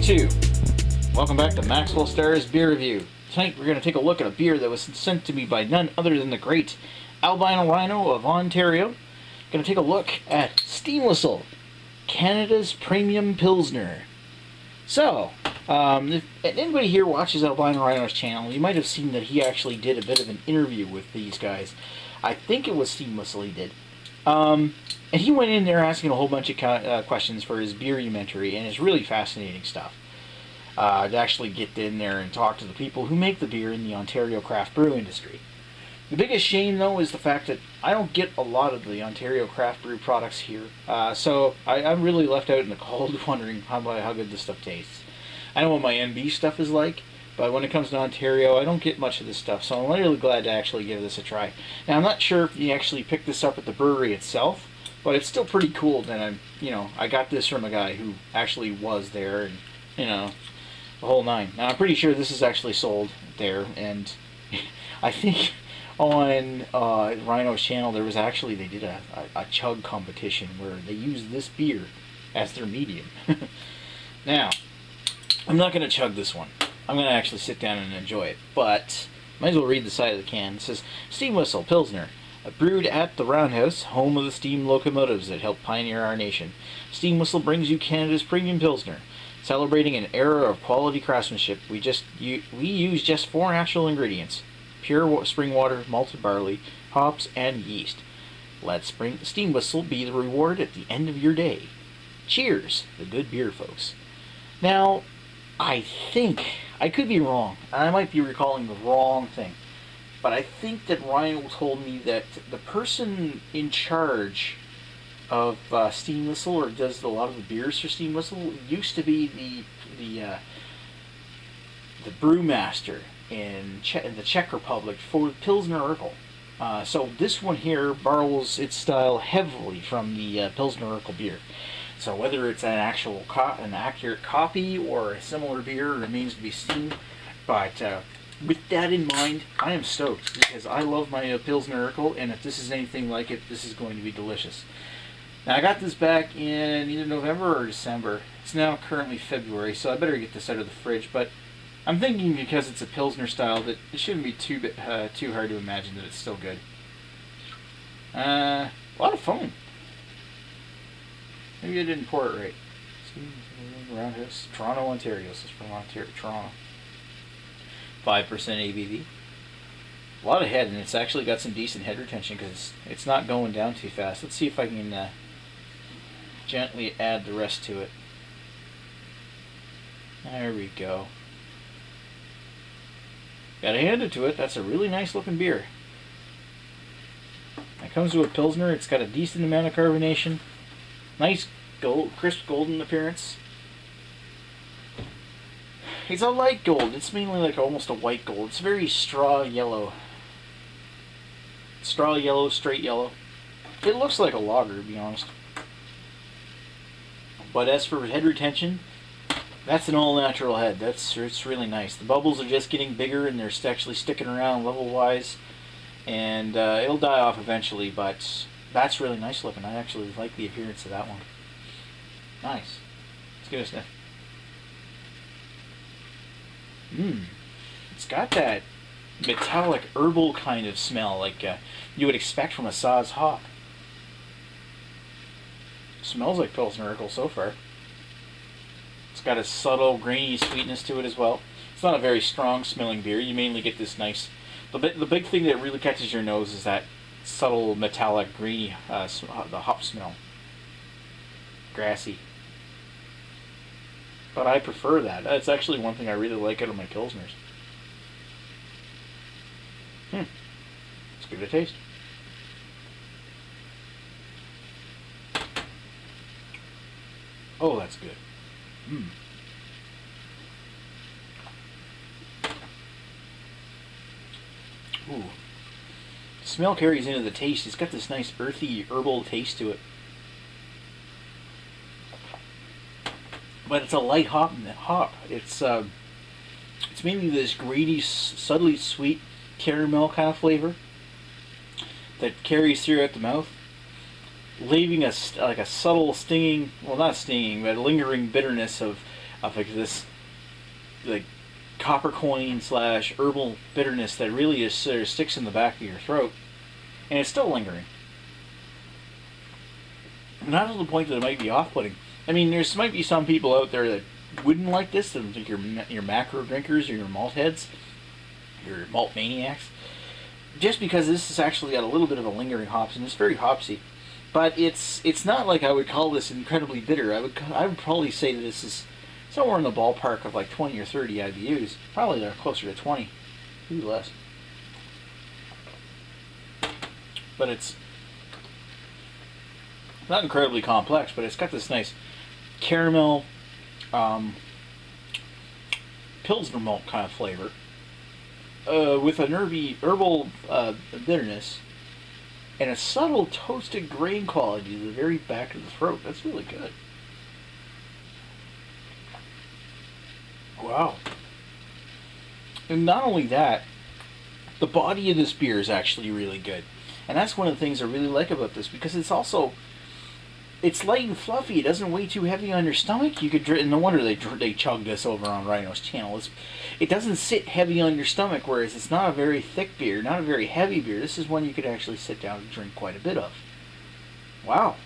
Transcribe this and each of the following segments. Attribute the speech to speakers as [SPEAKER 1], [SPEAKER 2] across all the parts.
[SPEAKER 1] 2. Welcome back to Maxwell Starr's Beer Review. Tonight we're going to take a look at a beer that was sent to me by none other than the great Albino Rhino of Ontario. Going to take a look at Steam Whistle, Canada's Premium Pilsner. So, if anybody here watches Albino Rhino's channel, you might have seen that he actually did a bit of an interview with these guys. I think it was Steam Whistle he did. And he went in there asking a whole bunch of questions for his beerumentary, and it's really fascinating stuff. To actually get in there and talk to the people who make the beer in the Ontario craft brew industry. The biggest shame, though, is the fact that I don't get a lot of the Ontario craft brew products here. So I'm really left out in the cold wondering how good this stuff tastes. I know what my MB stuff is like, but when it comes to Ontario, I don't get much of this stuff, so I'm really glad to actually give this a try. Now, I'm not sure if you actually picked this up at the brewery itself, but it's still pretty cool that I got this from a guy who actually was there, and, the whole nine. Now, I'm pretty sure this is actually sold there, and I think on Rhino's channel they did a chug competition where they used this beer as their medium. Now, I'm not going to chug this one. I'm going to actually sit down and enjoy it, but might as well read the side of the can. It says, Steam Whistle Pilsner, brewed at the Roundhouse, home of the steam locomotives that helped pioneer our nation. Steam Whistle brings you Canada's Premium Pilsner. Celebrating an era of quality craftsmanship, we use just 4 natural ingredients: pure spring water, malted barley, hops, and yeast. Let Steam Whistle be the reward at the end of your day. Cheers, the good beer, folks. Now, I think, I could be wrong, and I might be recalling the wrong thing, but I think that Ryan told me that the person in charge of Steam Whistle, or does a lot of the beers for Steam Whistle, used to be the brewmaster in the Czech Republic for Pilsner Urquell. So this one here borrows its style heavily from the Pilsner Urquell beer. So whether it's an accurate copy or a similar beer remains to be seen. But with that in mind, I am stoked because I love my Pilsner Urquell, and if this is anything like it, this is going to be delicious. Now, I got this back in either November or December. It's now currently February, so I better get this out of the fridge. But I'm thinking because it's a Pilsner style that it shouldn't be too hard to imagine that it's still good. A lot of foam. Maybe I didn't pour it right. Roundhouse, Toronto, Ontario. This is from Toronto. 5% ABV. A lot of head, and it's actually got some decent head retention because it's not going down too fast. Let's see if I can gently add the rest to it. There we go. Gotta hand it to it. That's a really nice looking beer. It comes with a Pilsner. It's got a decent amount of carbonation. Nice crisp golden appearance. It's a light gold. It's mainly like almost a white gold. It's very straw yellow. Straw yellow, straight yellow. It looks like a lager, to be honest. But as for head retention, that's an all-natural head. It's really nice. The bubbles are just getting bigger, and they're actually sticking around level-wise. And it'll die off eventually, but that's really nice looking. I actually like the appearance of that one. Nice. Let's give it a sniff. It's got that metallic herbal kind of smell like you would expect from a Saaz hop. Smells like Pilsner Urquell so far. It's got a subtle grainy sweetness to it as well. It's not a very strong smelling beer. You mainly get this nice... The big thing that really catches your nose is that subtle metallic grainy the hop smell. Grassy. But I prefer that. That's actually one thing I really like out of my Pilsners. Let's give it a taste. Oh, that's good. Ooh. The smell carries into the taste. It's got this nice earthy, herbal taste to it. But it's a light hop. It's mainly this grainy, subtly sweet caramel kind of flavor that carries throughout the mouth, leaving a subtle stinging, well, not stinging, but lingering bitterness of of like this, like, copper coin / herbal bitterness that really just sort of sticks in the back of your throat, and it's still lingering. Not to the point that it might be off-putting. I mean, there might be some people out there that wouldn't like this, like your macro drinkers or your malt heads, your malt maniacs, just because this has actually got a little bit of a lingering hops, and it's very hopsy. But it's not like I would call this incredibly bitter. I would probably say that this is somewhere in the ballpark of like 20 or 30 IBUs. Probably they're closer to 20, maybe less. But it's not incredibly complex, but it's got this nice caramel, Pilsner malt kind of flavor, with an herbal bitterness, and a subtle toasted grain quality to the very back of the throat. That's really good. Wow. And not only that, the body of this beer is actually really good. And that's one of the things I really like about this, because it's light and fluffy. It doesn't weigh too heavy on your stomach. You could drink. No wonder they chug this over on Rhino's channel. It doesn't sit heavy on your stomach, whereas it's not a very thick beer, not a very heavy beer. This is one you could actually sit down and drink quite a bit of. Wow.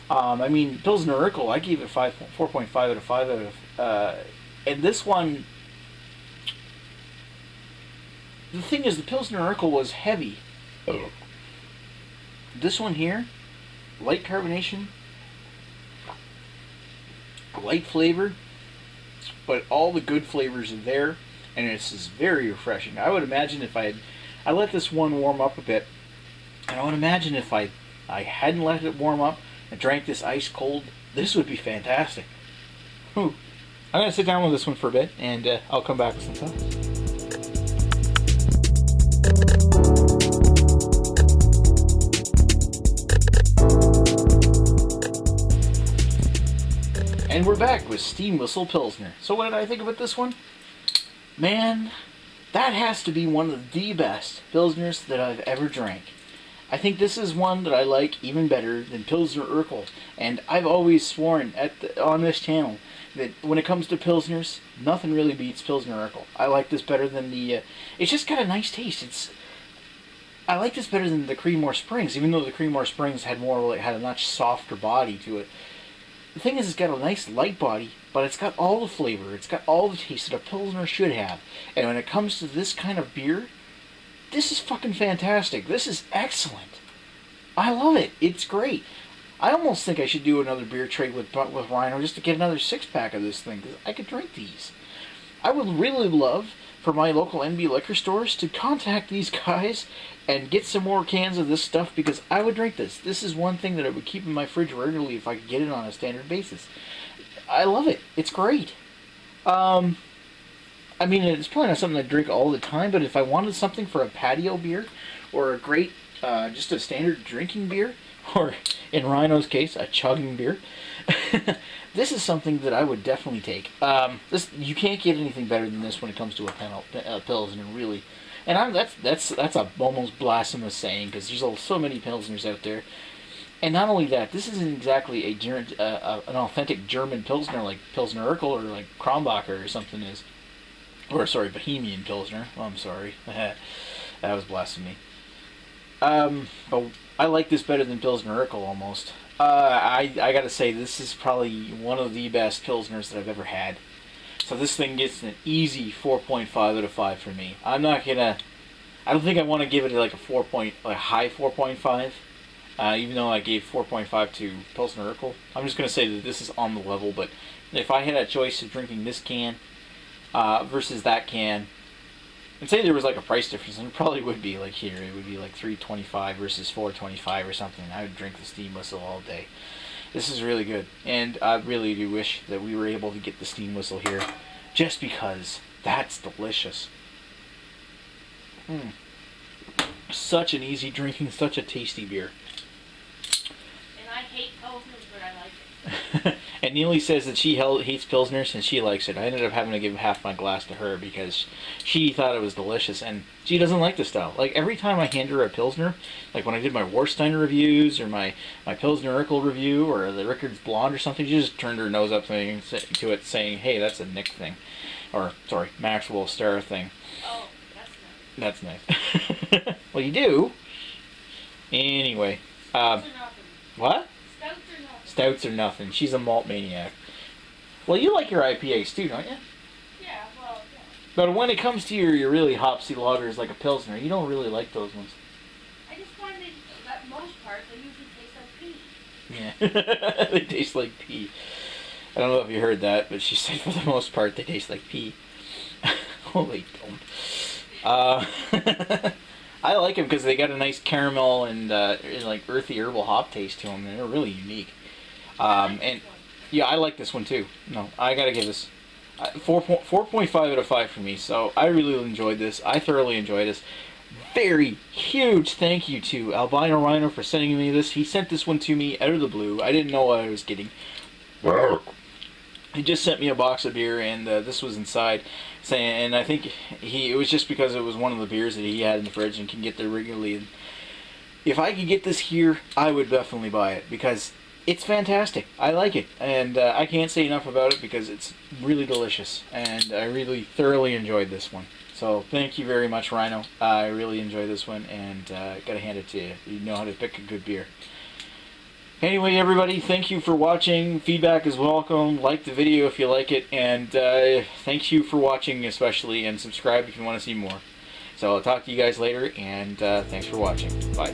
[SPEAKER 1] I mean, Pilsner Urquell, I gave it 4.5 out of 5 out of. And this one, the thing is, the Pilsner Urquell was heavy. Oh. This one here, light carbonation, light flavor, but all the good flavors are there, and it's just very refreshing. I would imagine if I let this one warm up a bit, and I would imagine if I hadn't let it warm up and drank this ice cold, this would be fantastic. Whew. I'm going to sit down with this one for a bit, and I'll come back with some thoughts. And we're back with Steam Whistle Pilsner. So what did I think about this one? Man, that has to be one of the best Pilsners that I've ever drank. I think this is one that I like even better than Pilsner Urquell. And I've always sworn on this channel that when it comes to Pilsners, nothing really beats Pilsner Urquell. I like this better than the... it's just got a nice taste. I like this better than the Creedmoor Springs, even though the Creedmoor Springs had a much softer body to it. The thing is, it's got a nice light body, but it's got all the flavor. It's got all the taste that a Pilsner should have. And when it comes to this kind of beer, this is fucking fantastic. This is excellent. I love it. It's great. I almost think I should do another beer trade with Rhino just to get another 6-pack of this thing, because I could drink these. I would really love for my local NB liquor stores to contact these guys and get some more cans of this stuff, because I would drink this. This is one thing that I would keep in my fridge regularly if I could get it on a standard basis. I love it. It's great. I mean, it's probably not something I drink all the time, but if I wanted something for a patio beer, or a great, just a standard drinking beer, or in Rhino's case, a chugging beer, this is something that I would definitely take. You can't get anything better than this when it comes to a Pilsner, really. And that's a almost blasphemous saying, because there's so many Pilsners out there. And not only that, this isn't exactly an authentic German Pilsner like Pilsner Urquell or like Kronbacher or something is. Or, sorry, Bohemian Pilsner. Oh, I'm sorry. That was blasphemy. But I like this better than Pilsner Urquell almost. I gotta say, this is probably one of the best Pilsners that I've ever had. So this thing gets an easy 4.5 out of 5 for me. I don't think I want to give it like a high 4.5. Even though I gave 4.5 to Pilsner Urquell. I'm just going to say that this is on the level, but if I had a choice of drinking this can versus that can, and say there was like a price difference, and it probably would be like here, it would be like $3.25 versus $4.25 or something. I would drink the Steam Whistle all day. This is really good, and I really do wish that we were able to get the Steam Whistle here, just because that's delicious. Such an easy drinking, such a tasty beer.
[SPEAKER 2] And I hate Pilsners, but I like it.
[SPEAKER 1] And Neely says that she hates Pilsners and she likes it. I ended up having to give half my glass to her because she thought it was delicious and she doesn't like the style. Like every time I hand her a Pilsner, like when I did my Warsteiner reviews or my Pilsner Urquell review or the Rickards Blonde or something, she just turned her nose up to it saying, hey, that's a Nick thing. Or, sorry, Maxwell Starr thing.
[SPEAKER 2] Oh, that's nice.
[SPEAKER 1] That's nice. Well, you do. Anyway.
[SPEAKER 2] Stouts or nothing.
[SPEAKER 1] What?
[SPEAKER 2] Stouts or nothing.
[SPEAKER 1] Stouts or nothing. She's a malt maniac. Well, you like your IPAs too, don't you?
[SPEAKER 2] Yeah, well, yeah.
[SPEAKER 1] But when it comes to your really hopsy lagers like a Pilsner, you don't really like those ones.
[SPEAKER 2] I just find that most part, they usually taste like pee.
[SPEAKER 1] Yeah. They taste like pee. I don't know if you heard that, but she said for the most part they taste like pee. Holy don't. I like them because they got a nice caramel and like earthy herbal hop taste to them. They're really unique. And yeah, I like this one too. No, I gotta give this 4.5 out of 5 for me. So I really enjoyed this. I thoroughly enjoyed this. Very huge thank you to Albino Rhino for sending me this. He sent this one to me out of the blue. I didn't know what I was getting. He just sent me a box of beer, and this was inside. And I think it was just because it was one of the beers that he had in the fridge and can get there regularly. And if I could get this here, I would definitely buy it because it's fantastic. I like it, and I can't say enough about it because it's really delicious, and I really thoroughly enjoyed this one. So thank you very much, Rhino. I really enjoyed this one, and gotta hand it to you. You know how to pick a good beer. Anyway, everybody, thank you for watching. Feedback is welcome. Like the video if you like it, and thank you for watching especially, and subscribe if you want to see more. So I'll talk to you guys later, and thanks for watching. Bye.